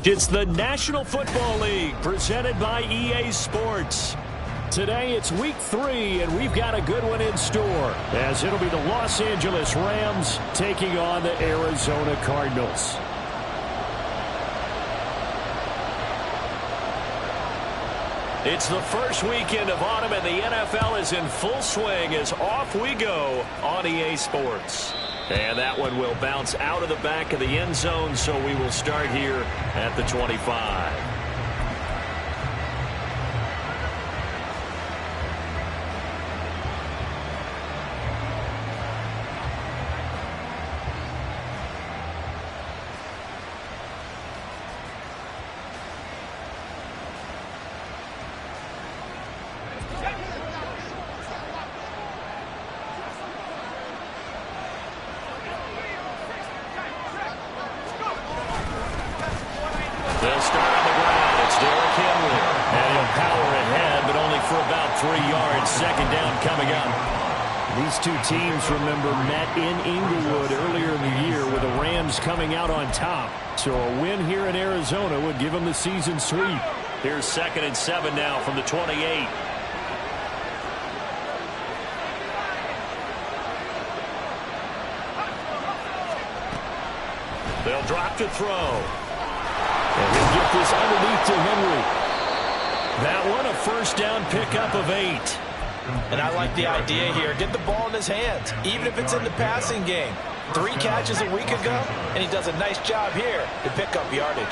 It's the National Football League presented by EA Sports. Today it's week 3 and we've got a good one in store as it'll be the Los Angeles Rams taking on the Arizona Cardinals. It's the first weekend of autumn and the NFL is in full swing as off we go on EA Sports. And that one will bounce out of the back of the end zone, so we will start here at the 25. These two teams, remember, met in Inglewood earlier in the year with the Rams coming out on top. So a win here in Arizona would give them the season sweep. Here's 2nd and 7 now from the 28. They'll drop to throw. And he'll get this underneath to Henry. That one a first down pickup of 8. And I like the idea here. Get the ball in his hands, even if it's in the passing game. 3 catches a week ago, and he does a nice job here to pick up yardage.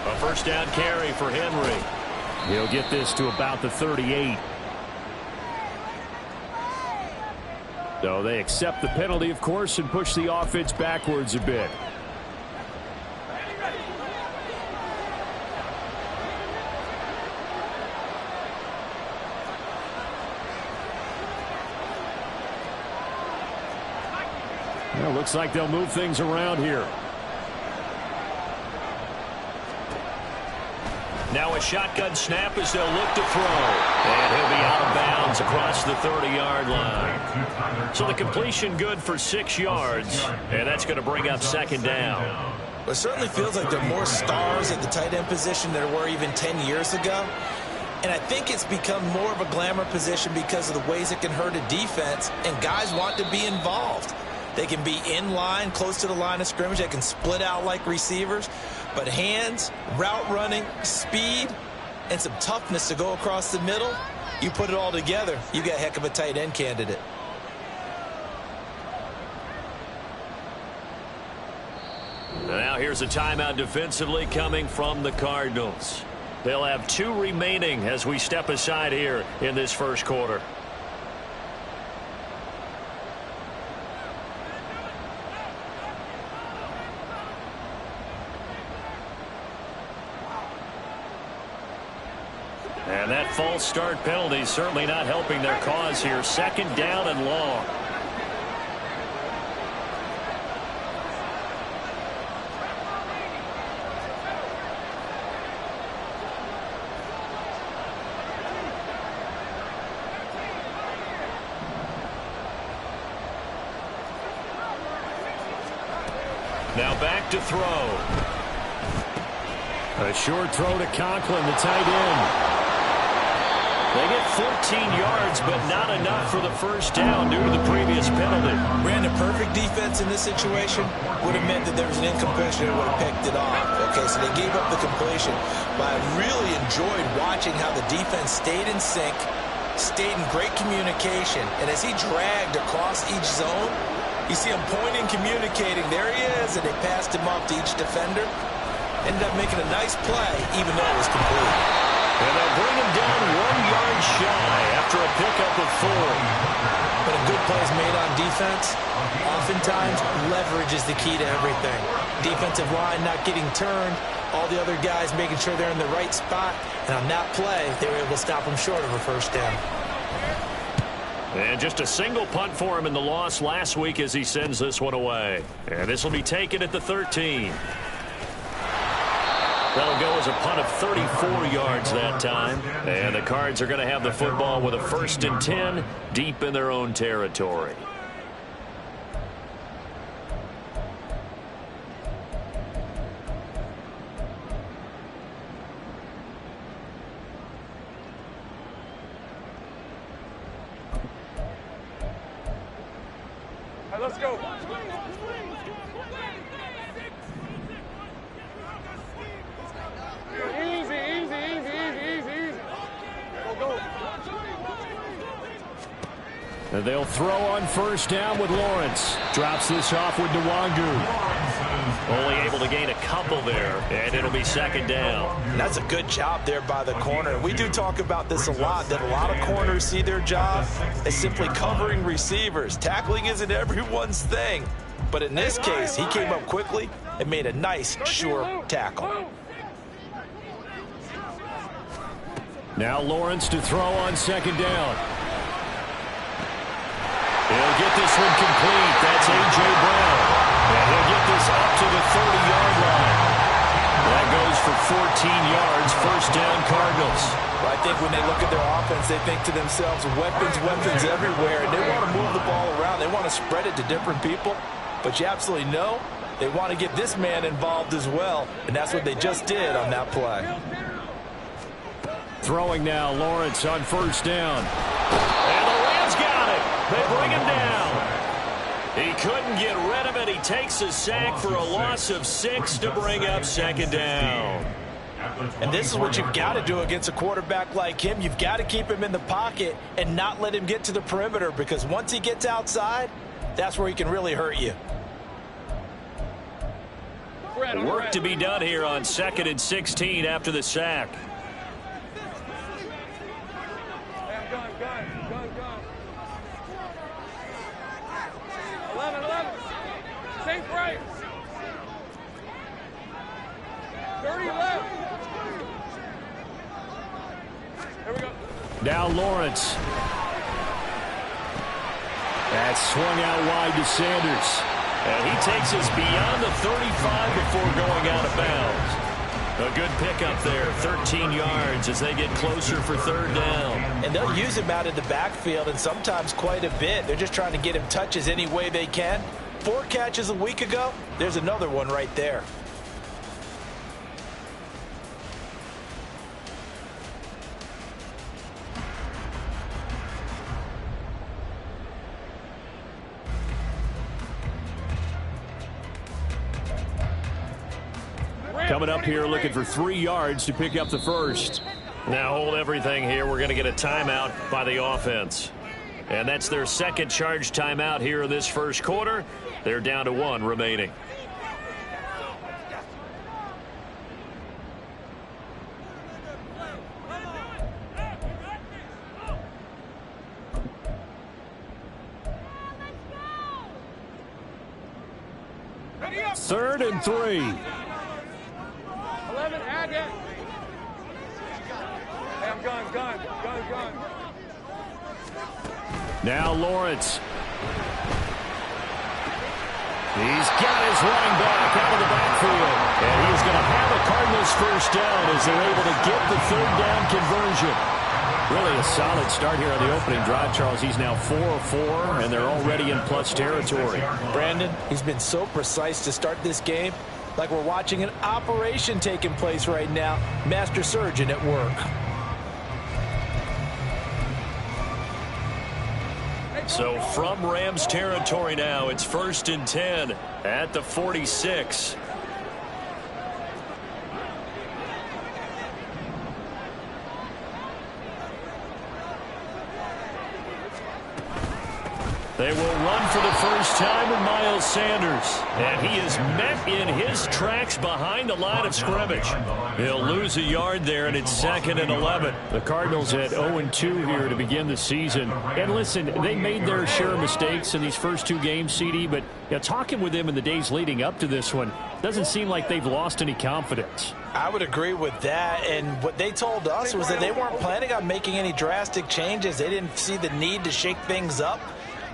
A first down carry for Henry. He'll get this to about the 38. So they accept the penalty, of course, and push the offense backwards a bit. Well, looks like they'll move things around here. Now a shotgun snap as they'll look to throw. And he'll be out of bounds across the 30-yard line. So the completion good for 6 yards. And that's going to bring up 2nd down. It certainly feels like there are more stars at the tight end position than there were even 10 years ago. And I think it's become more of a glamour position because of the ways it can hurt a defense. And guys want to be involved. They can be in line, close to the line of scrimmage. They can split out like receivers. But hands, route running, speed, and some toughness to go across the middle, you put it all together, you got a heck of a tight end candidate. Now here's a timeout defensively coming from the Cardinals. They'll have 2 remaining as we step aside here in this first quarter. And that false start penalty certainly not helping their cause here. 2nd down and long. Now back to throw. A short throw to Conklin, the tight end. They get 14 yards, but not enough for the first down due to the previous penalty. Ran a perfect defense in this situation. Would have meant that there was an incompletion and would have picked it off. Okay, so they gave up the completion. But I really enjoyed watching how the defense stayed in sync, stayed in great communication. And as he dragged across each zone, you see him pointing, communicating. There he is, and they passed him off to each defender. Ended up making a nice play, even though it was complete. And they'll bring him down 1 yard shy after a pickup of 4. But a good play is made on defense. Oftentimes, leverage is the key to everything. Defensive line not getting turned. All the other guys making sure they're in the right spot. And on that play, they were able to stop him short of a first down. And just a single punt for him in the loss last week as he sends this one away. And this will be taken at the 13. That'll go as a punt of 34 yards that time. And the Cards are going to have the football with a 1st and 10 deep in their own territory. let's go. Easy. Go. And they'll throw on first down with Lawrence. Drops this off with Nwangu. Only able to gain a couple there, and it'll be second down. That's a good job there by the corner. We do talk about this a lot, that a lot of corners see their job as simply covering receivers. Tackling isn't everyone's thing. But in this case, he came up quickly and made a nice, sure tackle. Now Lawrence to throw on second down. He'll get this one complete. That's A.J. Brown. And he'll get this up to the 30-yard line. That goes for 14 yards. First down, Cardinals. Well, I think when they look at their offense, they think to themselves, weapons everywhere. And they want to move the ball around. They want to spread it to different people. But you absolutely know they want to get this man involved as well. And that's what they just did on that play. Throwing now, Lawrence on first down. And the Rams got it. They bring him down. He couldn't get rid of it. He takes a sack for a loss of 6 to bring up second down. And this is what you've got to do against a quarterback like him. You've got to keep him in the pocket and not let him get to the perimeter, because once he gets outside, that's where he can really hurt you. Work to be done here on 2nd and 16 after the sack. Gun. 11. Safe right. 30 left. There we go. Now Lawrence. That's swung out wide to Sanders. And he takes us beyond the 35 before going out of bounds. A good pickup there, 13 yards as they get closer for third down. And they'll use him out of the backfield, and sometimes quite a bit. They're just trying to get him touches any way they can. 4 catches a week ago. There's another one right there. Coming up here looking for 3 yards to pick up the first. Now hold everything here. We're going to get a timeout by the offense. And that's their second charge timeout here in this first quarter. They're down to 1 remaining. Third and 3. 11, add that. Hey, I'm gone. Now Lawrence. He's got his running back out of the backfield. And he's going to have a Cardinals first down as they're able to get the third down conversion. Really a solid start here on the opening drive, Charles. He's now 4 of 4, and they're already in plus territory. Brandon, he's been so precise to start this game. Like we're watching an operation taking place right now. Master surgeon at work. So from Rams territory now, it's 1st and 10 at the 46. They will run for the first time with Miles Sanders. And he is met in his tracks behind the line of scrimmage. He'll lose a yard there, and it's 2nd and 11. The Cardinals at 0-2 here to begin the season. And listen, they made their share of mistakes in these first 2 games, CD, but talking with them in the days leading up to this one, doesn't seem like they've lost any confidence. I would agree with that, and what they told us was that they weren't planning on making any drastic changes. They didn't see the need to shake things up.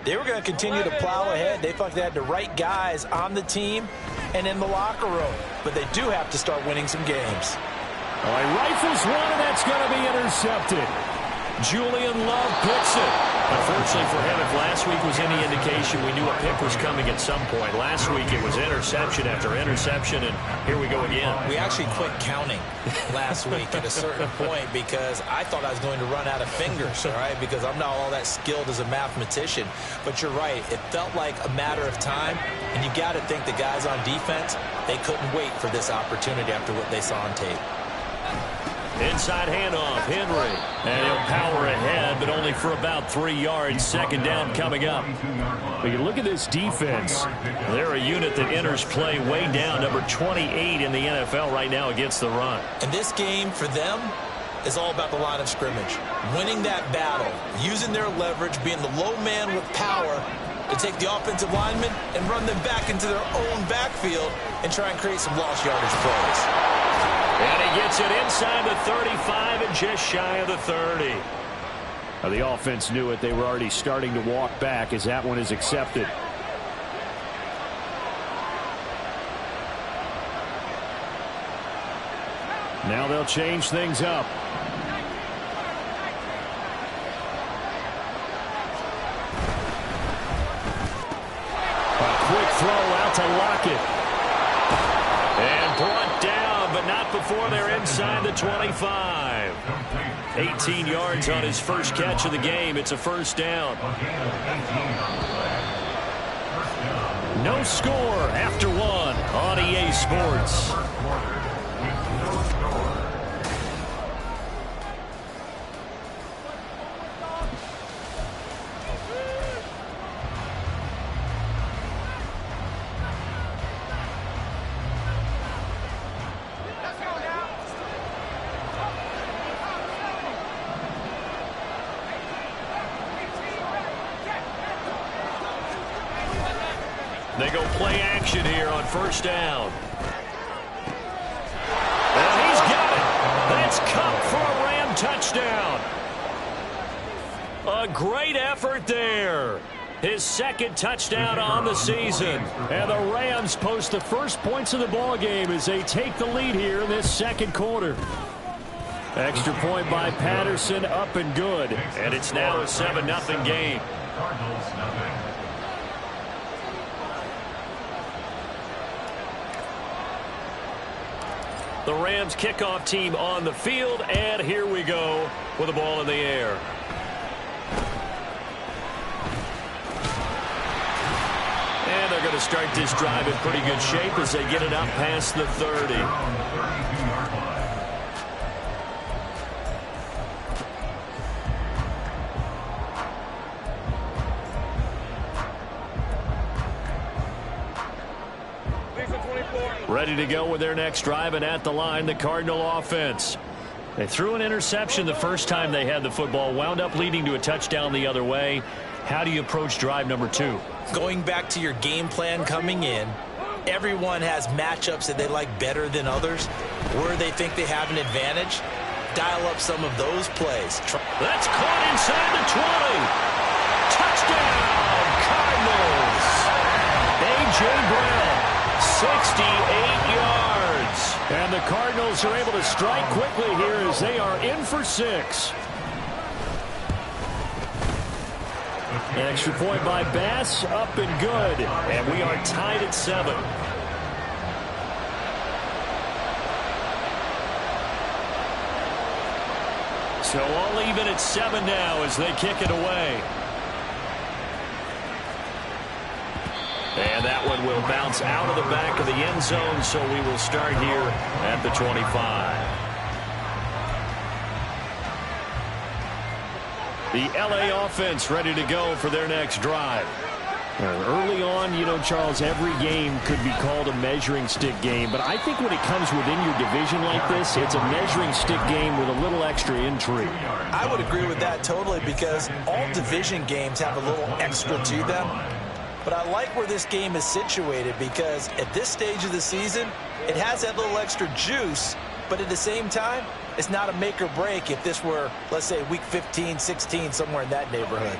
They were going to continue to plow ahead. They felt they had the right guys on the team and in the locker room. But they do have to start winning some games. He rifles one, and that's going to be intercepted. Julian Love picks it. Unfortunately for him, if last week was any indication, we knew a pick was coming at some point. Last week it was interception after interception, and here we go again. We actually quit counting last week at a certain point because I thought I was going to run out of fingers, all right, because I'm not all that skilled as a mathematician. But you're right. It felt like a matter of time, and you got to think the guys on defense, they couldn't wait for this opportunity after what they saw on tape. Inside handoff, Henry. And he'll power ahead, but only for about 3 yards. Second down coming up. But you look at this defense. They're a unit that enters play way down, number 28 in the NFL right now against the run. And this game for them is all about the line of scrimmage. Winning that battle, using their leverage, being the low man with power to take the offensive linemen and run them back into their own backfield and try and create some lost yardage plays. And he gets it inside the 35 and just shy of the 30. Now the offense knew it. They were already starting to walk back as that one is accepted. Now they'll change things up. A quick throw out to Lockett. And brought down, but not before they're inside the 25. 18 yards on his first catch of the game. It's a first down. No score after one on EA Sports. They go play action here on first down. And he's got it. That's Cup for a Ram touchdown. A great effort there. His second touchdown on the season. And the Rams post the first points of the ball game as they take the lead here in this second quarter. Extra point by Patterson, up and good. And it's now a 7-0 game. The Rams kickoff team on the field, and here we go with the ball in the air. And they're going to start this drive in pretty good shape as they get it up past the 30. Ready to go with their next drive, and at the line, the Cardinal offense. They threw an interception the first time they had the football, wound up leading to a touchdown the other way. How do you approach drive number 2? Going back to your game plan coming in, everyone has matchups that they like better than others. Where they think they have an advantage, dial up some of those plays. That's caught inside the 20. Touchdown, Cardinals. A.J. Brown. 68 yards. And the Cardinals are able to strike quickly here as they are in for 6. An extra point by Bass, up and good. And we are tied at 7. So all even at 7 now as they kick it away. And that one will bounce out of the back of the end zone, so we will start here at the 25. The L.A. offense ready to go for their next drive. Early on, you know, Charles, every game could be called a measuring stick game, but I think when it comes within your division like this, it's a measuring stick game with a little extra intrigue. I would agree with that totally because all division games have a little extra to them. But I like where this game is situated because at this stage of the season, it has that little extra juice, but at the same time, it's not a make or break if this were, let's say, week 15, 16, somewhere in that neighborhood.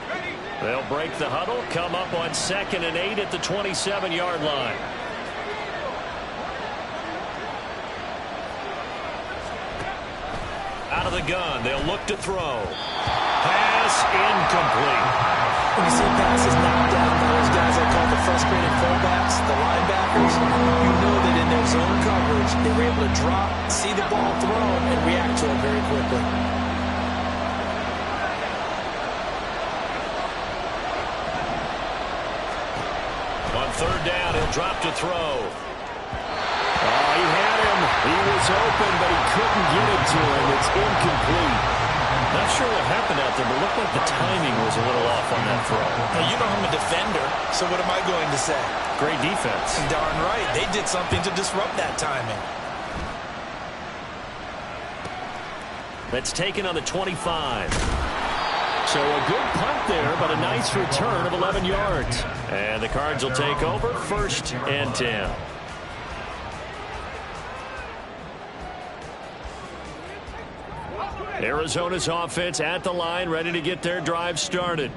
They'll break the huddle, come up on 2nd and 8 at the 27-yard line. Out of the gun, they'll look to throw. pass incomplete. When you see passes knocked down by those guys I call the frustrated fullbacks, the linebackers, you know that in their zone coverage, they were able to drop, see the ball thrown, and react to it very quickly. On third down, he'll drop to throw. Oh, he had him. He was open, but he couldn't get it to him. It's incomplete. Not sure what happened out there, but it looked like the timing was a little off on that throw. Now, you know I'm a defender, so what am I going to say? Great defense. Darn right. They did something to disrupt that timing. That's taken on the 25. So a good punt there, but a nice return of 11 yards. And the Cards will take over, 1st and 10. Arizona's offense at the line, ready to get their drive started.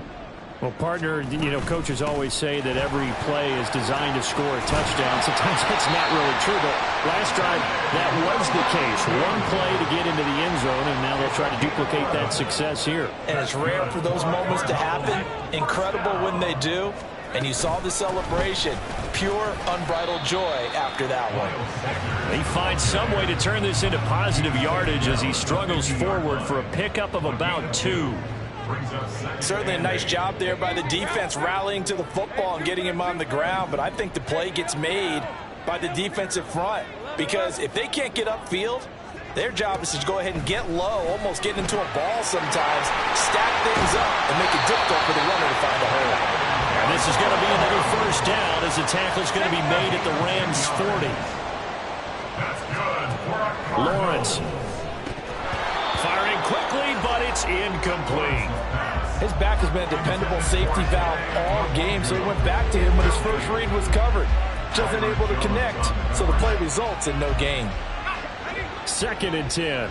Well, partner, you know, coaches always say that every play is designed to score a touchdown. Sometimes that's not really true, but last drive, that was the case. One play to get into the end zone, and now they'll try to duplicate that success here. And it's rare for those moments to happen. Incredible when they do. And you saw the celebration. Pure, unbridled joy after that one. He finds some way to turn this into positive yardage as he struggles forward for a pickup of about 2. Certainly a nice job there by the defense rallying to the football and getting him on the ground. But I think the play gets made by the defensive front. Because if they can't get upfield, their job is to go ahead and get low, almost get into a ball sometimes, stack things up, and make it difficult for the runner to find a hole. And this is going to be another 1st down as the tackle's going to be made at the Rams' 40. Lawrence firing quickly, but it's incomplete. His back has been a dependable safety valve all game, so he went back to him when his first read was covered. Just unable to connect, so the play results in no gain. 2nd and 10.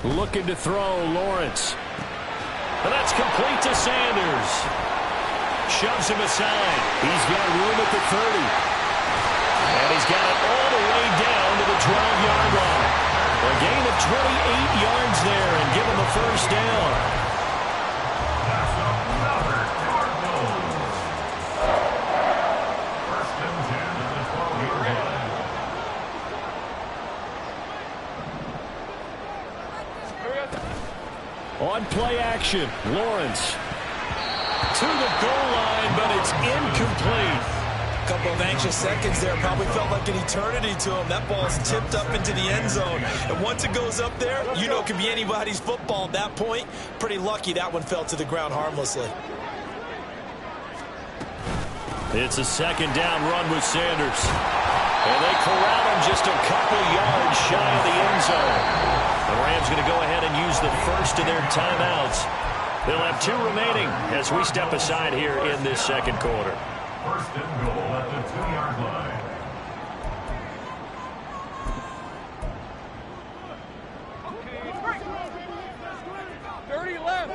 Looking to throw, Lawrence. And that's complete to Sanders. Shoves him aside. He's got room at the 30. And he's got it all the way down to the 12-yard line. A gain of 28 yards there and give him a 1st down. On play action, Lawrence to the goal line, but it's incomplete. A couple of anxious seconds there. Probably felt like an eternity to him. That ball's tipped up into the end zone. And once it goes up there, you know it can be anybody's football at that point. Pretty lucky that one fell to the ground harmlessly. It's a 2nd down run with Sanders. And they corral him just a couple yards shy of the end zone. The Rams going to go ahead and use the first of their timeouts. They'll have 2 remaining as we step aside here in this 2nd quarter. 1st and goal at the 2-yard line. Dirty left.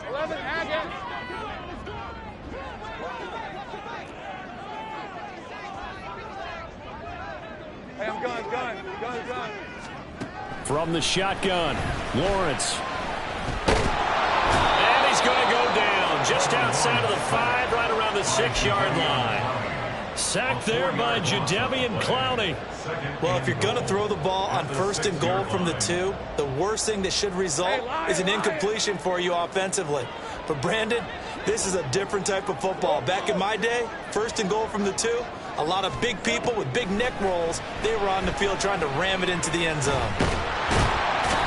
11, Haggett. Hey, I'm gun. From the shotgun, Lawrence. And he's going to go down just outside of the 5, right around the 6-yard line. Sacked there by Jadeveon Clowney. Well, if you're going to throw the ball on 1st and goal from the 2, the worst thing that should result is an incompletion for you offensively. But, Brandon, this is a different type of football. Back in my day, 1st and goal from the 2, a lot of big people with big neck rolls, they were on the field trying to ram it into the end zone.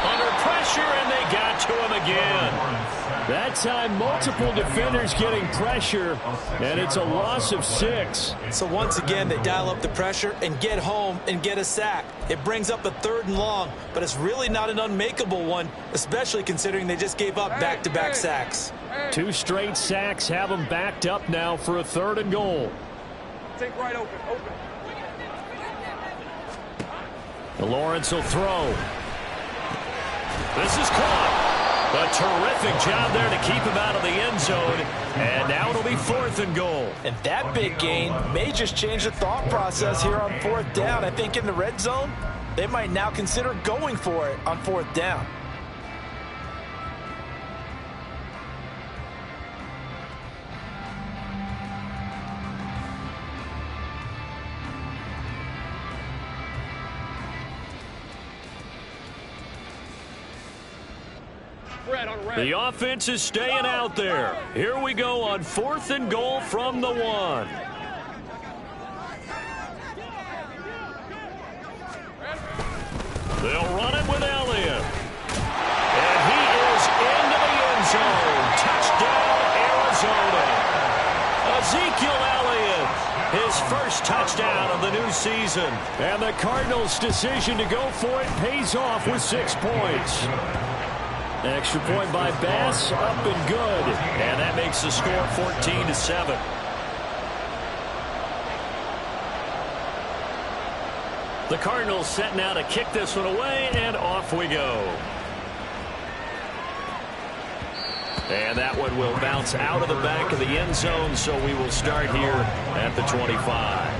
Under pressure, and they got to him again. That time, multiple defenders getting pressure, and it's a loss of 6. So once again, they dial up the pressure and get home and get a sack. It brings up a 3rd and long, but it's really not an unmakeable one, especially considering they just gave up back-to-back sacks. 2 straight sacks have them backed up now for a 3rd and goal. Take right open. Lawrence will throw. This is caught. A terrific job there to keep him out of the end zone. And now it'll be 4th and goal. And that big gain may just change the thought process here on 4th down. I think in the red zone, they might now consider going for it on 4th down. The offense is staying out there. Here we go on 4th and goal from the 1. They'll run it with Elliott. And he is into the end zone. Touchdown, Arizona. Ezekiel Elliott, his first touchdown of the new season. And the Cardinals' decision to go for it pays off with 6 points. Extra point by Bass, up and good. And that makes the score 14-7. The Cardinals set now to kick this one away, and off we go. And that one will bounce out of the back of the end zone, so we will start here at the 25.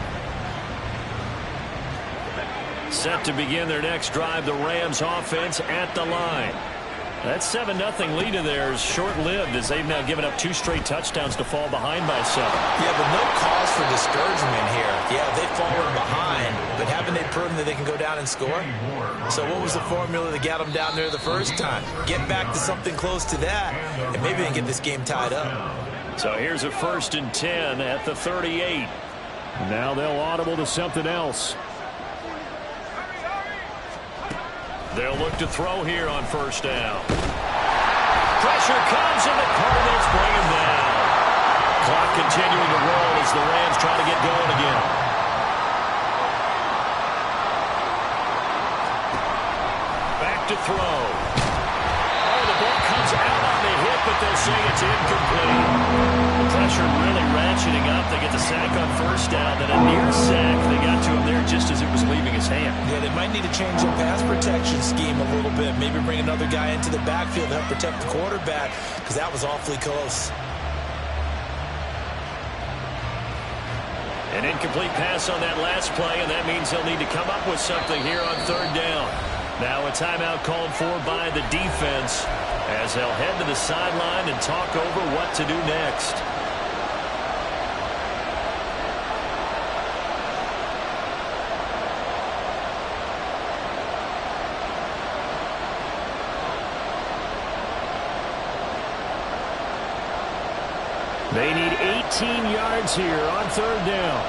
Set to begin their next drive, the Rams offense at the line. That 7-0 lead of theirs short-lived as they've now given up 2 straight touchdowns to fall behind by 7. Yeah, but no cause for discouragement here. Yeah, they've fallen behind, but haven't they proven that they can go down and score? So what was the formula that got them down there the first time? Get back to something close to that, and maybe they can get this game tied up. So here's a 1st and 10 at the 38. Now they'll audible to something else. They'll look to throw here on 1st down. Pressure comes, and the Cardinals bring him down. Clock continuing to roll as the Rams try to get going again. Back to throw. Oh, the ball comes out on the hit, but they'll say it's incomplete. The pressure really ratcheting up. They get the sack on 1st down, then a near sack. They got to him there just as it was leaving his hand. Yeah, they might need to change their pass protection scheme a little bit. Maybe bring another guy into the backfield to help protect the quarterback, because that was awfully close. An incomplete pass on that last play, and that means they'll need to come up with something here on 3rd down. Now a timeout called for by the defense as they'll head to the sideline and talk over what to do next. They need 18 yards here on 3rd down.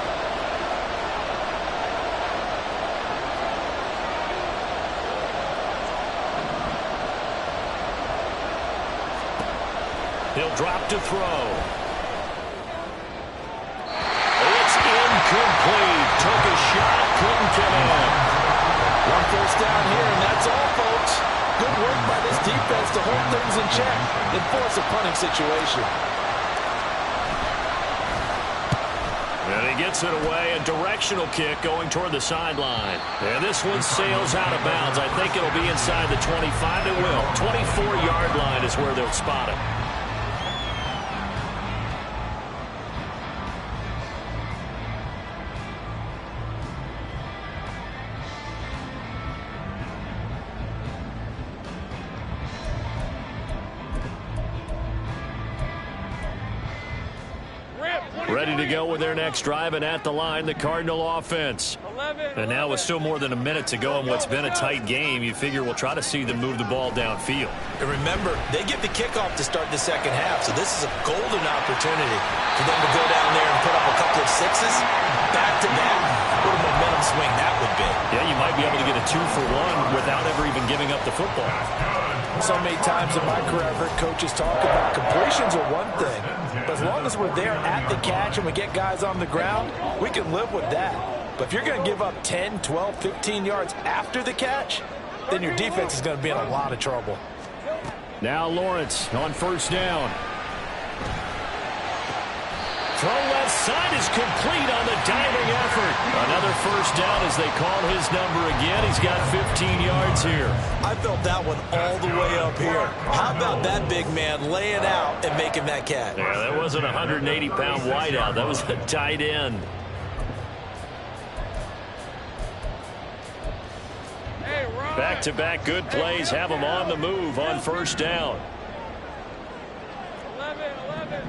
He'll drop to throw. It's incomplete. Took a shot, couldn't get in. 1 first down here, and that's all, folks. Good work by this defense to hold things in check and force a punting situation. And he gets it away, a directional kick going toward the sideline. And this one sails out of bounds. I think it'll be inside the 25. It will. 24-yard line is where they'll spot it. Ready to go with their next drive, and at the line, the Cardinal offense. And now with still more than a minute to go in what's been a tight game, you figure we'll try to see them move the ball downfield. And remember, they get the kickoff to start the second half, so this is a golden opportunity for them to go down there and put up a couple of sixes back-to-back. What a momentum swing that would be. Yeah, you might be able to get a 2-for-1 without ever even giving up the football. So many times in my career, I've heard coaches talk about completions are one thing, but as long as we're there at the catch and we get guys on the ground, we can live with that. But if you're going to give up 10, 12, 15 yards after the catch, then your defense is going to be in a lot of trouble. Now Lawrence on 1st down. Throw left inside is complete on the diving effort. Another first down as they call his number again. He's got 15 yards here. I felt that one all the way up here. How about that big man laying out and making that catch? Yeah, that wasn't a 180-pound wideout. That was a tight end. Back-to-back good plays have him on the move on first down. 11.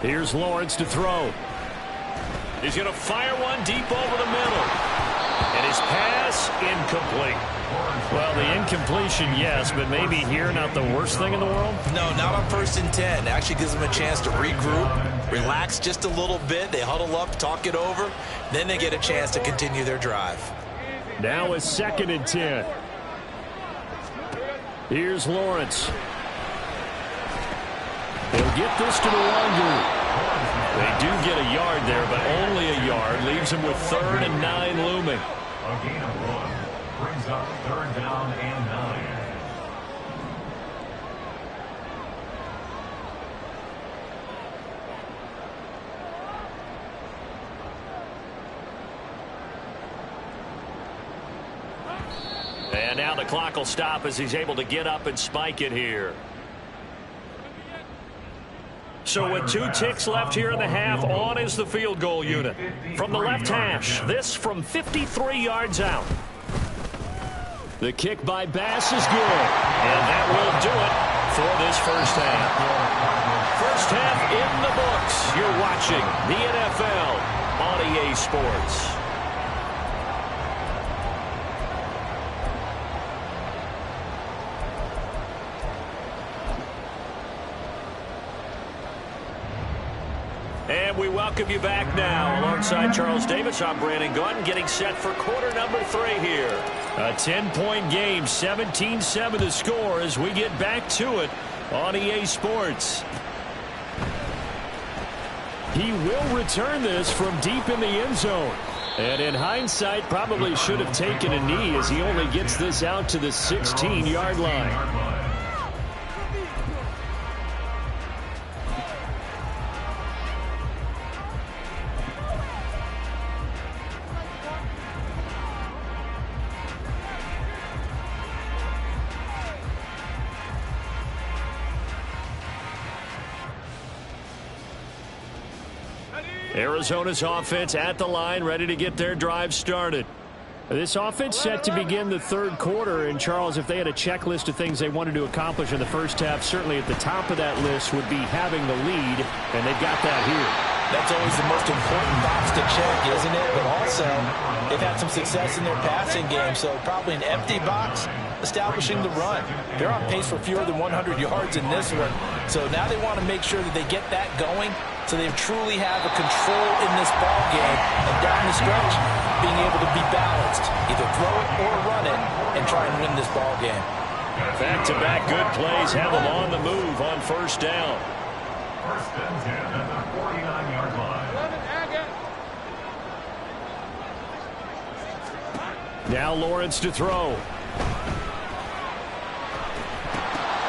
Here's Lawrence to throw. He's going to fire one deep over the middle. And his pass incomplete. Well, the incompletion, yes, but maybe here not the worst thing in the world? No, not on 1st and 10. Actually gives them a chance to regroup, relax just a little bit. They huddle up, talk it over. Then they get a chance to continue their drive. Now it's 2nd and 10. Here's Lawrence. He'll get this to the 1 group. They do get a yard there, but only a yard. Leaves him with 3rd and 9 looming. A gain of 1 brings up 3rd down and 9. And now the clock will stop as he's able to get up and spike it here. So with 2 ticks left here in the half, on is the field goal unit. From the left hash, this from 53 yards out. The kick by Bass is good. And that will do it for this first half. First half in the books. You're watching the NFL on EA Sports. And we welcome you back now. Alongside Charles Davis, I'm Brandon Gunn, getting set for quarter number 3 here. A 10-point game, 17-7 the score as we get back to it on EA Sports. He will return this from deep in the end zone. And in hindsight, probably should have taken a knee as he only gets this out to the 16-yard line. Arizona's offense at the line, ready to get their drive started. This offense set to begin the 3rd quarter, and Charles, if they had a checklist of things they wanted to accomplish in the first half, certainly at the top of that list would be having the lead, and they've got that here. That's always the most important box to check, isn't it? But also, they've had some success in their passing game, so probably an empty box establishing the run. They're on pace for fewer than 100 yards in this one, so now they want to make sure that they get that going so they truly have a control in this ball game, and down the stretch, being able to be balanced, either throw it or run it, and try and win this ball game. Back-to-back good plays have them on the move on first down. 1st and 10 at the 49-yard line. 11, Now Lawrence to throw.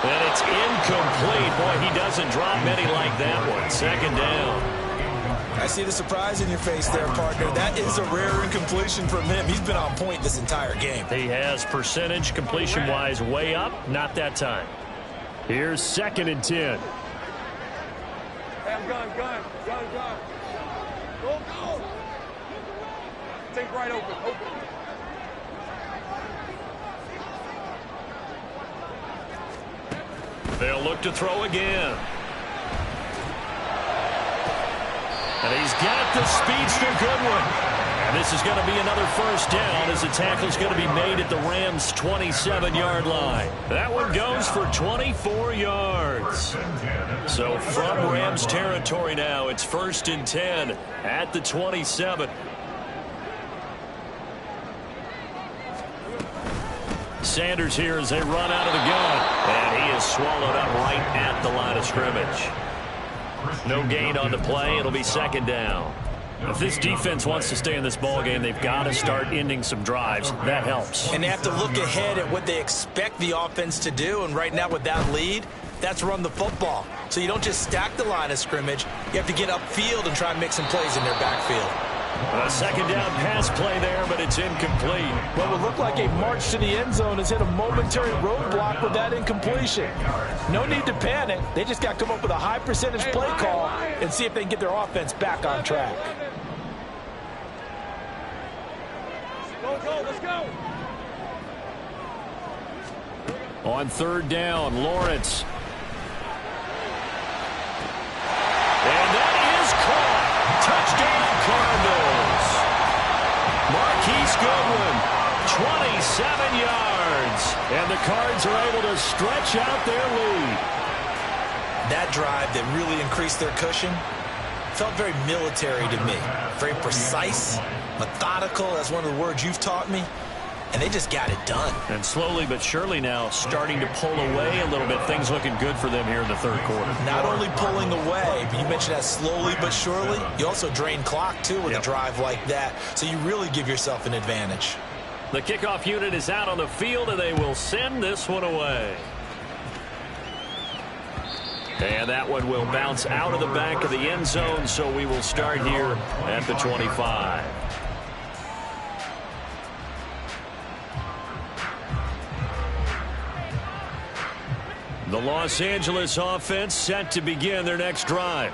And it's incomplete. Boy, he doesn't drop many like that one. 2nd down. I see the surprise in your face there, partner. That is a rare incompletion from him. He's been on point this entire game. He has percentage completion-wise way up. Not that time. Here's 2nd and 10. Hey, I'm gun. Go. Take right open. They'll look to throw again. And he's got the speedster Goodwin. And this is going to be another first down as the tackle's going to be made at the Rams' 27-yard line. That one goes for 24 yards. So from Rams territory now, it's 1st and 10 at the 27. Sanders here as they run out of the gun. And he is swallowed up right at the line of scrimmage. No gain on the play. It'll be 2nd down. If this defense wants to stay in this ballgame, they've got to start ending some drives. That helps. And they have to look ahead at what they expect the offense to do. And right now with that lead, That's run the football. So you don't just stack the line of scrimmage. You have to get upfield and try and make some plays in their backfield. A second down pass play there, but it's incomplete. What would look like a march to the end zone has hit a momentary roadblock with that incompletion. No need to panic. They just got to come up with a high percentage play call and see if they can get their offense back on track. Go, let's go. On third down, Lawrence. And that is caught. Touchdown, Cardinals. Marquise Goodwin, 27 yards. And the Cards are able to stretch out their lead. That drive that really increased their cushion felt very military to me. Very precise, methodical. That's one of the words you've taught me. And they just got it done. And slowly but surely now starting to pull away a little bit. Things looking good for them here in the third quarter. Not only pulling away, but you mentioned that slowly but surely. You also drain clock, too, with a drive like that. So you really give yourself an advantage. The kickoff unit is out on the field, and they will send this one away. And that one will bounce out of the back of the end zone, so we will start here at the 25. The Los Angeles offense set to begin their next drive.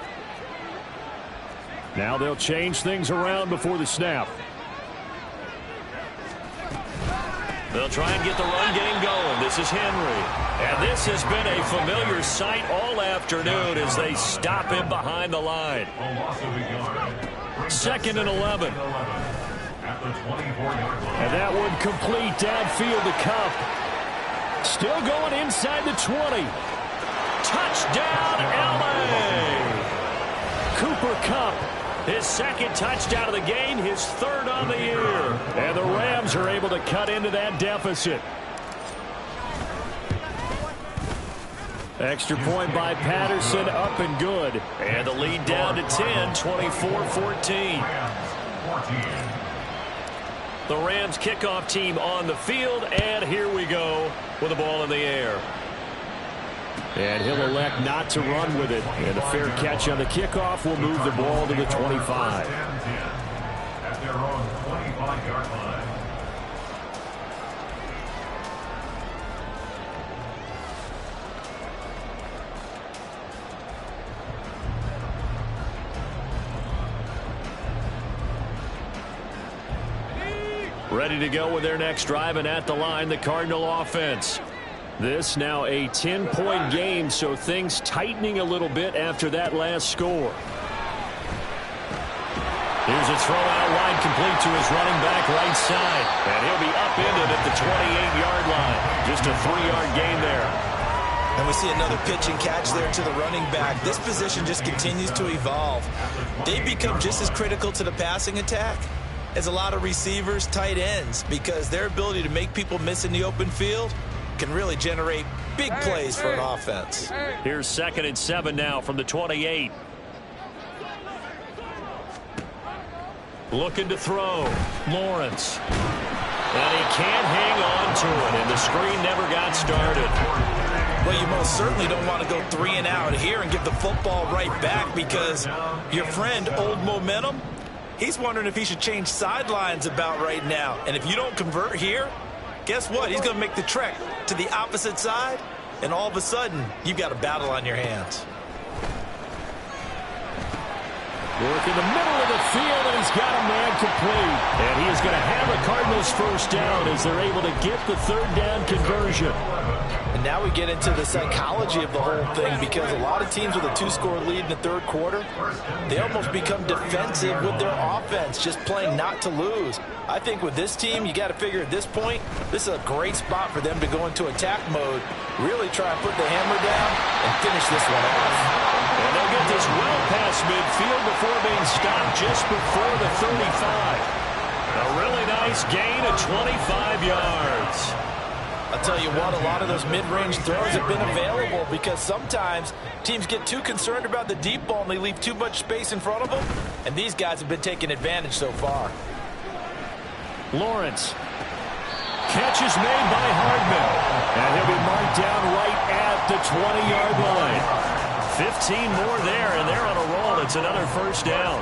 Now they'll change things around before the snap. They'll try and get the run game going. This is Henry. And this has been a familiar sight all afternoon as they stop him behind the line. Second and 11. And that one complete downfield to Cup. Still going inside the 20. Touchdown, L.A. Cooper Kupp, his second touchdown of the game, his third on the year. And the Rams are able to cut into that deficit. Extra point by Patterson, up and good. And the lead down to 10, 24-14. The Rams kickoff team on the field, and here we go with the ball in the air. And he'll elect not to run with it. And a fair catch on the kickoff will move the ball to the 25. At their own 25-yard line. Ready to go with their next drive, and at the line, the Cardinal offense. This now a 10-point game, so things tightening a little bit after that last score. Here's a throw out wide, complete to his running back right side. And he'll be upended at the 28-yard line. Just a 3-yard gain there. And we see another pitch and catch there to the running back. This position just continues to evolve. They become just as critical to the passing attack as a lot of receivers, tight ends, because their ability to make people miss in the open field can really generate big plays for an offense. Here's 2nd and 7 now from the 28. Looking to throw. Lawrence. And he can't hang on to it, and the screen never got started. Well, you most certainly don't want to go 3 and out here and give the football right back, because your friend, Old Momentum, he's wondering if he should change sidelines about right now. And if you don't convert here, guess what? He's going to make the trek to the opposite side, and all of a sudden, you've got a battle on your hands. Work in the middle of the field, and he's got a man complete. And he is going to have the Cardinals first down as they're able to get the third down conversion. And now we get into the psychology of the whole thing, because a lot of teams with a 2-score lead in the third quarter, they almost become defensive with their offense, just playing not to lose. I think with this team, you got to figure at this point, this is a great spot for them to go into attack mode, really try and put the hammer down and finish this one off. And they'll get this well past midfield before being stopped just before the 35. A really nice gain of 25 yards. I'll tell you what, a lot of those mid-range throws have been available, because sometimes teams get too concerned about the deep ball and they leave too much space in front of them, and these guys have been taking advantage so far. Lawrence. Catch is made by Hardman. And he'll be marked down right at the 20-yard line. 15 more there, and they're on a roll. It's another first down.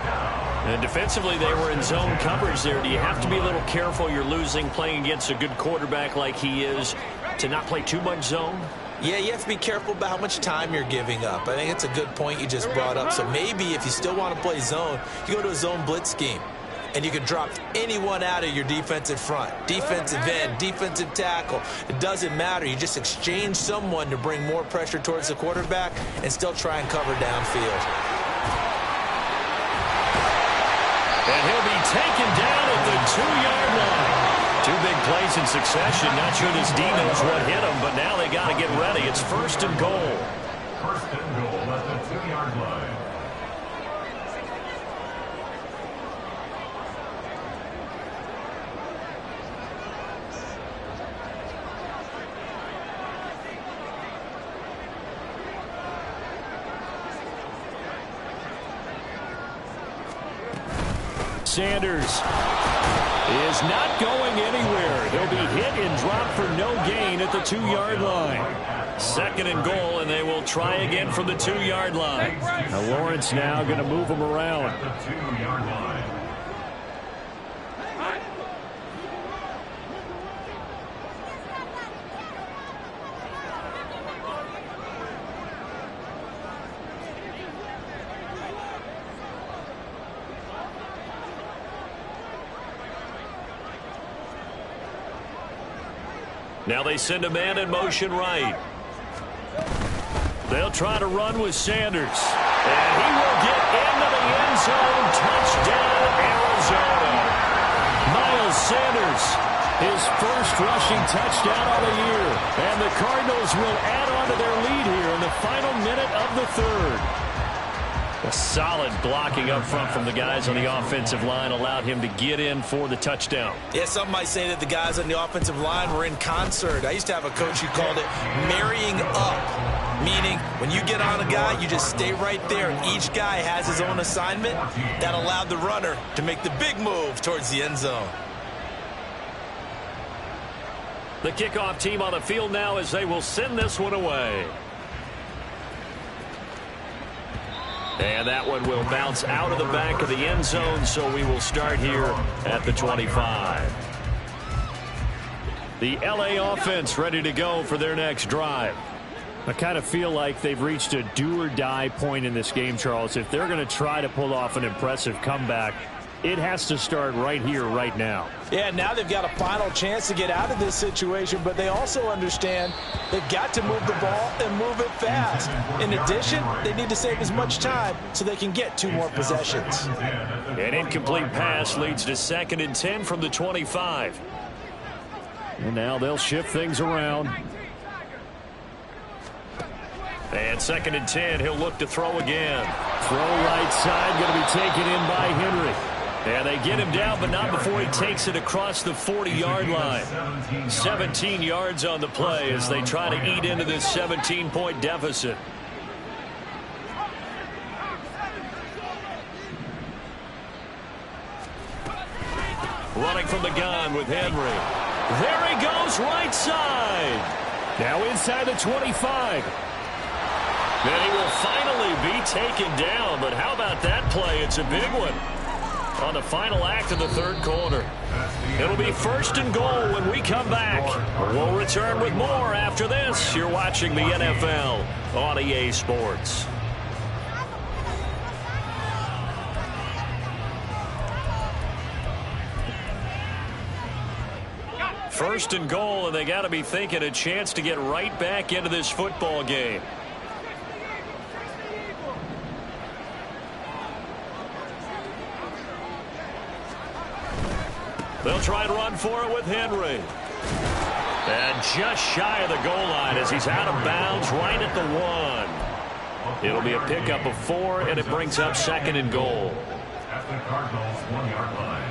And defensively, they were in zone coverage there. Do you have to be a little careful? You're losing playing against a good quarterback like he is to not play too much zone? Yeah, you have to be careful about how much time you're giving up. I think it's a good point you just brought up. So maybe if you still want to play zone, you go to a zone blitz scheme. And you can drop anyone out of your defensive front. Defensive end, defensive tackle. It doesn't matter. You just exchange someone to bring more pressure towards the quarterback and still try and cover downfield. And he'll be taken down at the 2-yard line. Two big plays in succession. Not sure this D knows what hit him, but now they got to get ready. It's first and goal. First and goal at the 2-yard line. Sanders is not going anywhere. He'll be hit and dropped for no gain at the 2-yard line. Second and goal, and they will try again from the 2-yard line. Now Lawrence now going to move him around. At the 2-yard line. Now they send a man in motion right. They'll try to run with Sanders. And he will get into the end zone. Touchdown, Arizona. Miles Sanders, his first rushing touchdown of the year. And the Cardinals will add on to their lead here in the final minute of the third. A solid blocking up front from the guys on the offensive line allowed him to get in for the touchdown. Yeah, some might say that the guys on the offensive line were in concert. I used to have a coach who called it marrying up, meaning when you get on a guy, you just stay right there. Each guy has his own assignment that allowed the runner to make the big move towards the end zone. The kickoff team on the field now as they will send this one away. And that one will bounce out of the back of the end zone, so we will start here at the 25. The LA offense ready to go for their next drive. I kind of feel like they've reached a do-or-die point in this game, Charles. If they're going to try to pull off an impressive comeback, it has to start right here, right now. Yeah, now they've got a final chance to get out of this situation, but they also understand they've got to move the ball and move it fast. In addition, they need to save as much time so they can get 2 more possessions. An incomplete pass leads to 2nd and 10 from the 25. And now they'll shift things around. And 2nd and 10, he'll look to throw again. Throw right side, going to be taken in by Henry. And they get him down, but not before he takes it across the 40-yard line. 17 yards on the play as they try to eat into this 17-point deficit. Running from the gun with Henry. There he goes, right side. Now inside the 25. Then he will finally be taken down, but how about that play? It's a big one on the final act of the third quarter. It'll be 1st and goal when we come back. We'll return with more after this. You're watching the NFL on EA Sports. First and goal, and they got to be thinking a chance to get right back into this football game. They'll try and run for it with Henry. And just shy of the goal line as he's out of bounds right at the 1. It'll be a pickup of 4, and it brings up 2nd and goal. At the Cardinals' 1-yard line.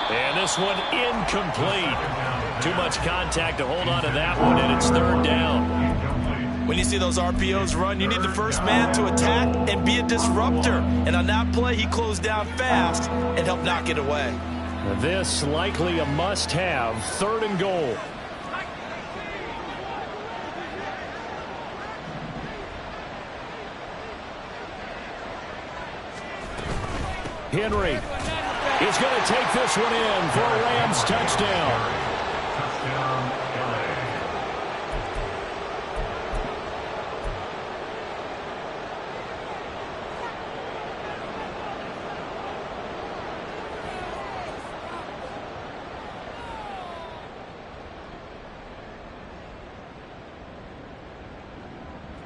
And this one incomplete. Too much contact to hold on to that one, and it's 3rd down. When you see those RPOs run, you need the first man to attack and be a disruptor. And on that play, he closed down fast and helped knock it away. This likely a must-have, 3rd and goal. Henry is going to take this one in for a Rams touchdown. Touchdown, LA.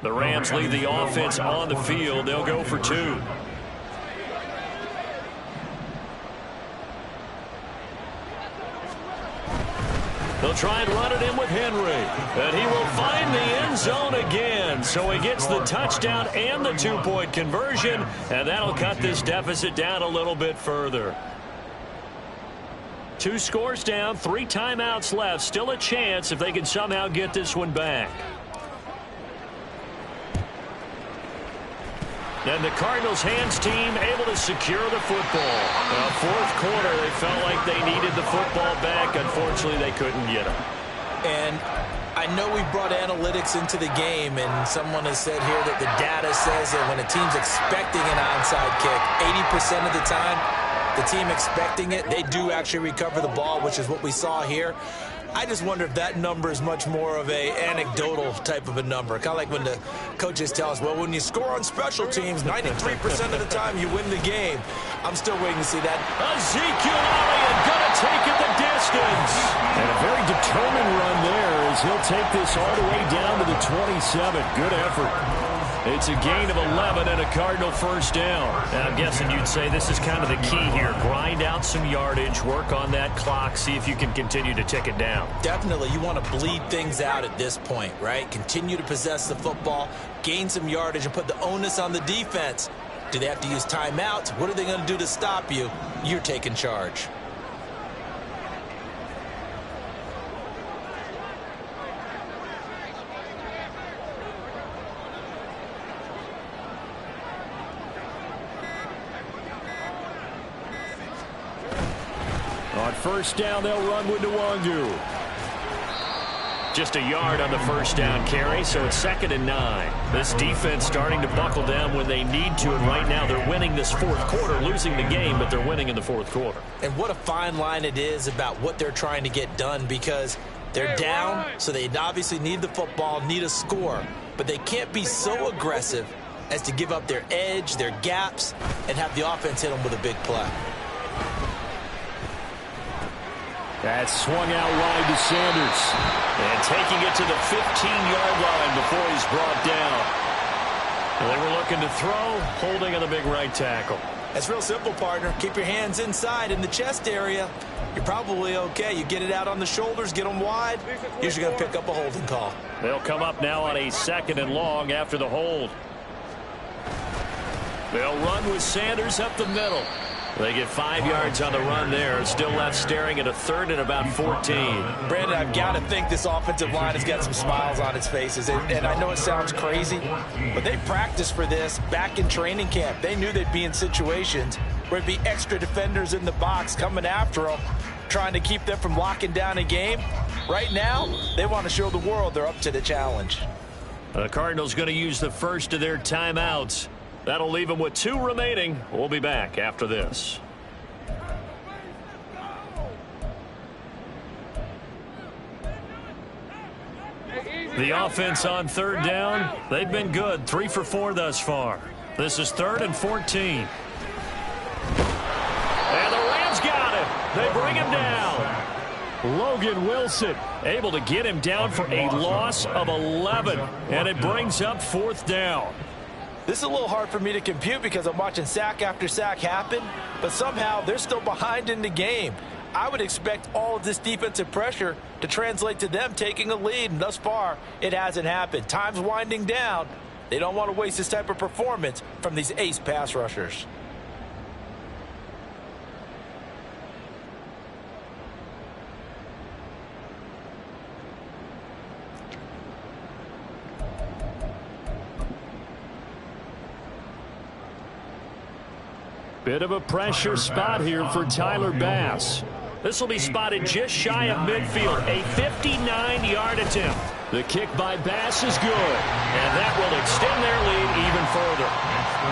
The Rams leave the offense on the field. They'll go for 2. They'll try and run it in with Henry. And he will find the end zone again. So he gets the touchdown and the 2-point conversion. And that'll cut this deficit down a little bit further. 2 scores down, 3 timeouts left. Still a chance if they can somehow get this one back. And the Cardinals hands team able to secure the football. Fourth quarter, they felt like they needed the football back. Unfortunately, they couldn't get it. And I know we brought analytics into the game, and someone has said here that the data says that when a team's expecting an onside kick, 80% of the time, the team expecting it, they do actually recover the ball, which is what we saw here. I just wonder if that number is much more of a anecdotal type of a number. Kind of like when the coaches tell us, well, when you score on special teams, 93% of the time you win the game. I'm still waiting to see that. Ezekiel Elliott going to take it the distance. And a very determined run there as he'll take this all the way down to the 27. Good effort. It's a gain of 11 and a Cardinal first down. And I'm guessing you'd say this is kind of the key here. Grind out some yardage, work on that clock, see if you can continue to tick it down. Definitely. You want to bleed things out at this point, right? Continue to possess the football, gain some yardage, and put the onus on the defense. Do they have to use timeouts? What are they going to do to stop you? You're taking charge. On first down, they'll run with Nwangu. Just a yard on the first down carry, so it's 2nd and 9. This defense starting to buckle down when they need to, and right now they're winning this fourth quarter, losing the game, but they're winning in the fourth quarter. And what a fine line it is about what they're trying to get done, because they're down, so they obviously need the football, need a score, but they can't be so aggressive as to give up their edge, their gaps, and have the offense hit them with a big play. That's swung out wide to Sanders. And taking it to the 15-yard line before he's brought down. And they were looking to throw, holding on the big right tackle. It's real simple, partner. Keep your hands inside in the chest area. You're probably okay. You get it out on the shoulders, get them wide. Usually going to pick up a holding call. They'll come up now on a 2nd and long after the hold. They'll run with Sanders up the middle. They get 5 yards on the run there. Still left staring at a 3rd and about 14. Brandon, I've got to think this offensive line has got some smiles on its faces. And I know it sounds crazy, but they practiced for this back in training camp. They knew they'd be in situations where there'd be extra defenders in the box coming after them, trying to keep them from locking down a game. Right now, they want to show the world they're up to the challenge. The Cardinals going to use the first of their timeouts. That'll leave them with 2 remaining. We'll be back after this. The offense on 3rd down, they've been good. 3 for 4 thus far. This is 3rd and 14. And the Rams got him. They bring him down. Logan Wilson able to get him down for a loss of 11. And it brings up 4th down. This is a little hard for me to compute because I'm watching sack after sack happen, but somehow they're still behind in the game. I would expect all of this defensive pressure to translate to them taking a lead, and thus far, it hasn't happened. Time's winding down. They don't want to waste this type of performance from these ace pass rushers. Bit of a pressure spot here for Tyler Bass. This will be spotted just shy of midfield, a 59-yard attempt. The kick by Bass is good. And that will extend their lead even further.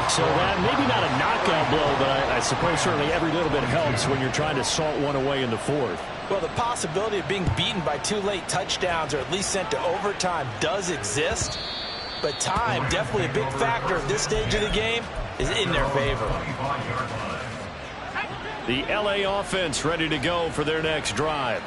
So that maybe not a knockout blow, but I suppose certainly every little bit helps when you're trying to salt one away in the fourth. Well, the possibility of being beaten by 2 late touchdowns or at least sent to overtime does exist. But time, definitely a big factor at this stage of the game, is in their favor. The LA offense ready to go for their next drive.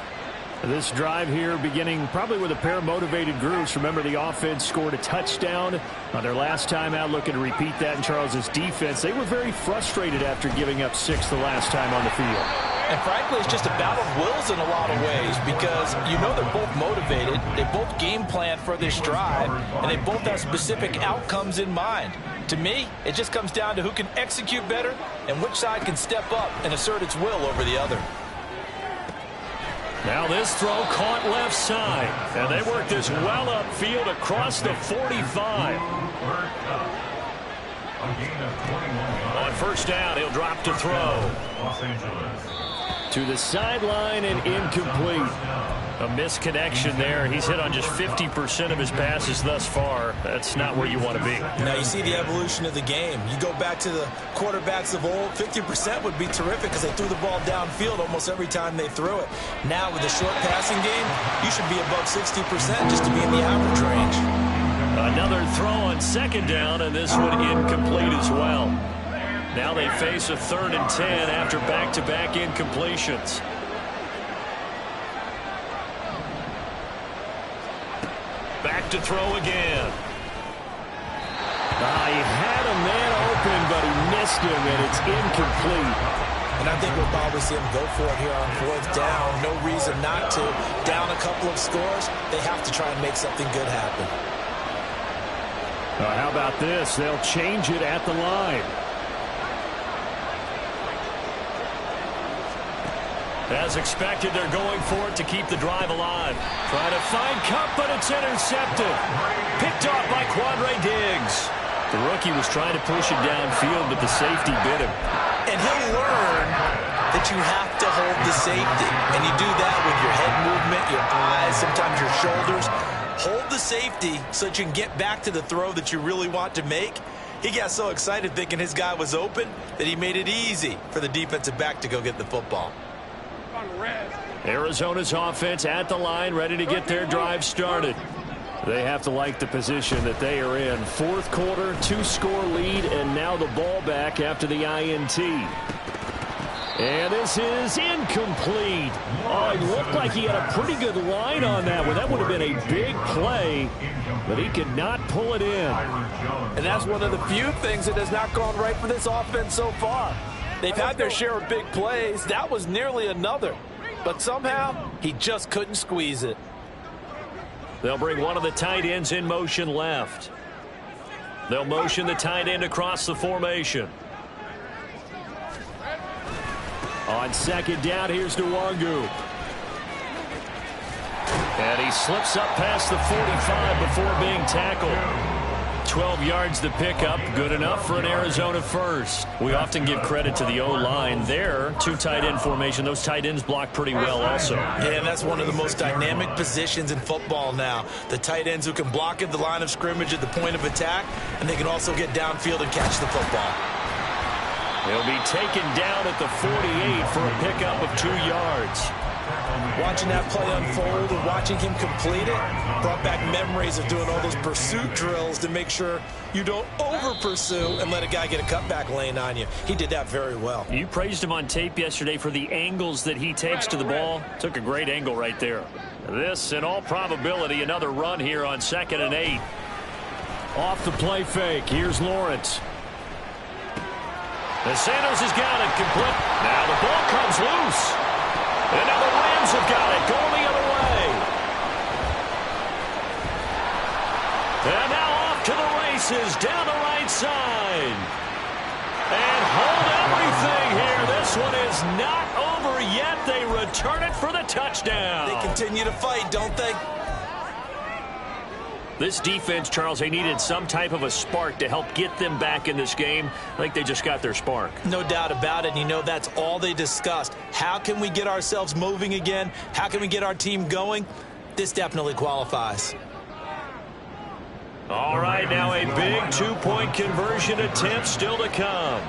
This drive here beginning probably with a pair of motivated groups. Remember, the offense scored a touchdown on their last time out, looking to repeat that in Charles's defense. They were very frustrated after giving up 6 the last time on the field. And frankly, it's just a battle of wills in a lot of ways because you know they're both motivated, they both game plan for this drive, and they both have specific outcomes in mind. To me, it just comes down to who can execute better and which side can step up and assert its will over the other. Now this throw caught left side, and they work this well upfield across the 45. On first down, he'll drop to throw. To the sideline and incomplete. A misconnection there. He's hit on just 50% of his passes thus far. That's not where you want to be. Now you see the evolution of the game. You go back to the quarterbacks of old, 50% would be terrific because they threw the ball downfield almost every time they threw it. Now with the short passing game, you should be above 60% just to be in the average range. Another throw on second down, and this one incomplete as well. Now they face a 3rd and 10 after back-to-back incompletions. Back to throw again. He had a man open, but he missed him, and it's incomplete. And I think we'll probably see him go for it here on 4th down. No reason not to. Down a couple of scores, they have to try and make something good happen. How about this? They'll change it at the line. As expected, they're going for it to keep the drive alive. Trying to find Cup, but it's intercepted. Picked off by Quandre Diggs. The rookie was trying to push it downfield, but the safety bit him. And he'll learn that you have to hold the safety. And you do that with your head movement, your eyes, sometimes your shoulders. Hold the safety so that you can get back to the throw that you really want to make. He got so excited thinking his guy was open that he made it easy for the defensive back to go get the football. Arizona's offense at the line, ready to get their drive started. They have to like the position that they are in. 4th quarter, 2-score lead, and now the ball back after the INT. And this is incomplete. Oh, it looked like he had a pretty good line on that one. That would have been a big play, but he could not pull it in. And that's one of the few things that has not gone right for this offense so far. They've had their share of big plays. That was nearly another. But somehow, he just couldn't squeeze it. They'll bring one of the tight ends in motion left. They'll motion the tight end across the formation. On 2nd down, here's Nwangu. And he slips up past the 45 before being tackled. 12 yards to pick up, good enough for an Arizona first. We often give credit to the O-line there. 2 tight end formation. Those tight ends block pretty well also. Yeah, and that's one of the most dynamic positions in football now. The tight ends who can block at the line of scrimmage at the point of attack, and they can also get downfield and catch the football. He'll be taken down at the 48 for a pickup of 2 yards. Watching that play unfold and watching him complete it brought back memories of doing all those pursuit drills to make sure you don't over-pursue and let a guy get a cutback lane on you. He did that very well. You praised him on tape yesterday for the angles that he takes to the ball. Took a great angle right there. This, in all probability, another run here on 2nd and 8. Off the play fake. Here's Lawrence. And Santos has got it complete. Now the ball comes loose. And now the Rams have got it going the other way. And now off to the races down the right side. And hold everything here. This one is not over yet. They return it for the touchdown. They continue to fight, don't they? This defense, Charles, they needed some type of a spark to help get them back in this game. I think they just got their spark. No doubt about it. And you know, that's all they discussed. How can we get ourselves moving again? How can we get our team going? This definitely qualifies. All right, now a big two-point conversion attempt still to come.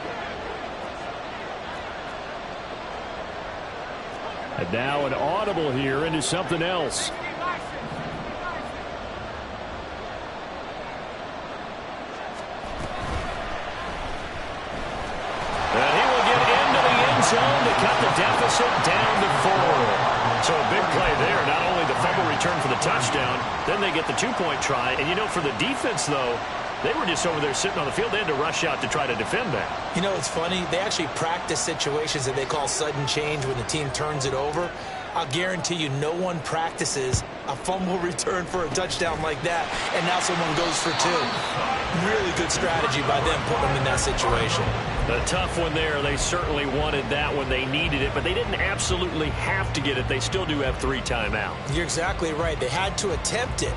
And now an audible here into something else. And he will get into the end zone to cut the deficit down to 4. So a big play there. Not only the fumble return for the touchdown, then they get the two-point try. And, you know, for the defense, though, they were just over there sitting on the field. They had to rush out to try to defend that. You know, it's funny. They actually practice situations that they call sudden change when the team turns it over. I'll guarantee you no one practices a fumble return for a touchdown like that, and now someone goes for 2. Really good strategy by them putting them in that situation. A tough one there. They certainly wanted that when they needed it, but they didn't absolutely have to get it. They still do have 3 timeouts. You're exactly right. They had to attempt it.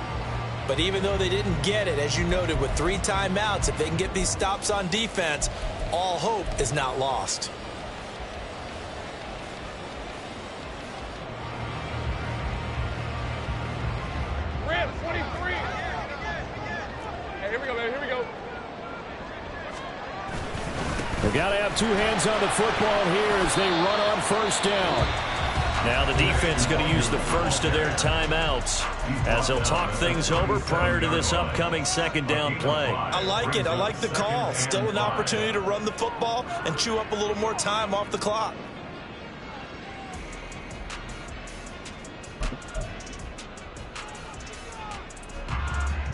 But even though they didn't get it, as you noted, with 3 timeouts, if they can get these stops on defense, all hope is not lost. Rams, 23. Hey, here we go, baby. Here we go. They've got to have 2 hands on the football here as they run on first down. Now the defense going to use the first of their timeouts as they'll talk things over prior to this upcoming second down play. I like it. I like the call. Still an opportunity to run the football and chew up a little more time off the clock.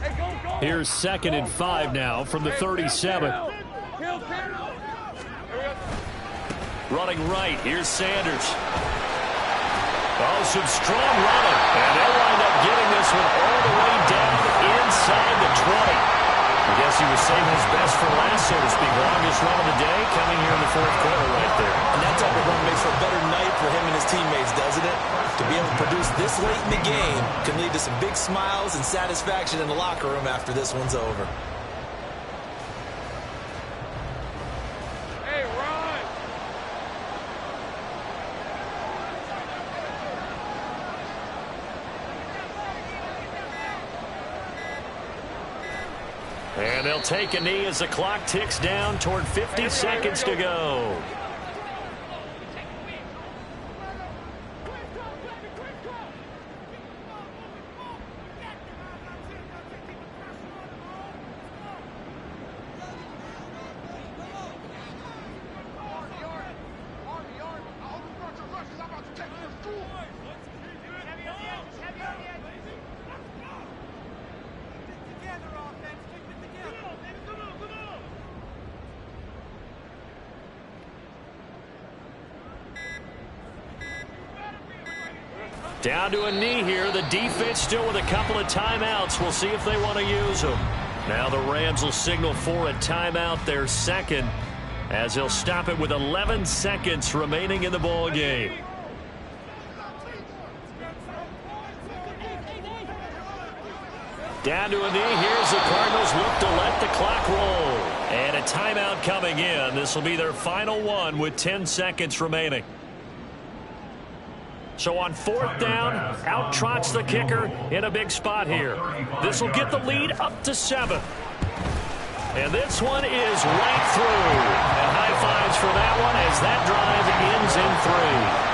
Hey, go. Here's 2nd and 5 now from the 37. Kill. Running right, here's Sanders. Oh, some strong running. And they'll wind up getting this one all the way down inside the 20. I guess he was saving his best for last, so to speak. Longest run of the day coming here in the 4th quarter right there. And that type of run makes for a better night for him and his teammates, doesn't it? To be able to produce this late in the game can lead to some big smiles and satisfaction in the locker room after this one's over. Hey, run. And they'll take a knee as the clock ticks down toward 50 seconds to go. Down to a knee here. The defense still with a couple of timeouts. We'll see if they want to use them. Now the Rams will signal for a timeout, their 2nd, as they'll stop it with 11 seconds remaining in the ball game. Down to a knee. Here's the Cardinals look to let the clock roll. And a timeout coming in. This will be their final one with 10 seconds remaining. So on 4th down, out trots the kicker in a big spot here. This will get the lead up to 7. And this one is right through. And high fives for that one as that drive ends in 3.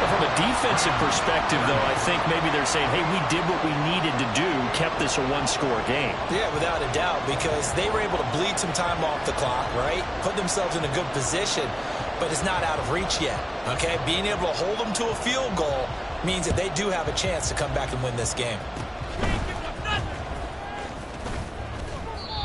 From a defensive perspective, though, I think maybe they're saying, hey, we did what we needed to do, kept this a 1-score game. Yeah, without a doubt, because they were able to bleed some time off the clock, right? Put themselves in a good position, but it's not out of reach yet, okay? Being able to hold them to a field goal means that they do have a chance to come back and win this game.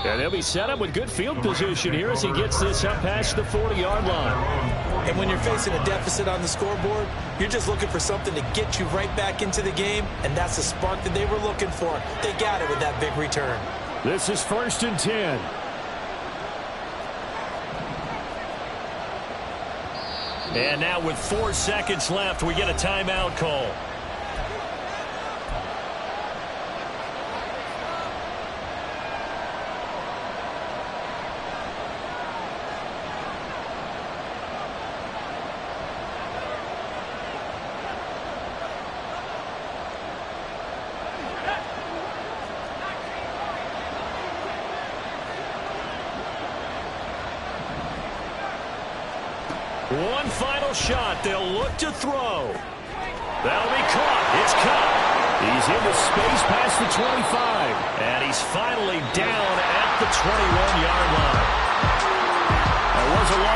And they'll be set up with good field position here as he gets this up past the 40-yard line. And when you're facing a deficit on the scoreboard, you're just looking for something to get you right back into the game, and that's the spark that they were looking for. They got it with that big return. This is 1st and 10. And now with 4 seconds left, we get a timeout call. One final shot. They'll look to throw. That'll be caught. It's caught. He's into space past the 25. And he's finally down at the 21-yard line. That was a long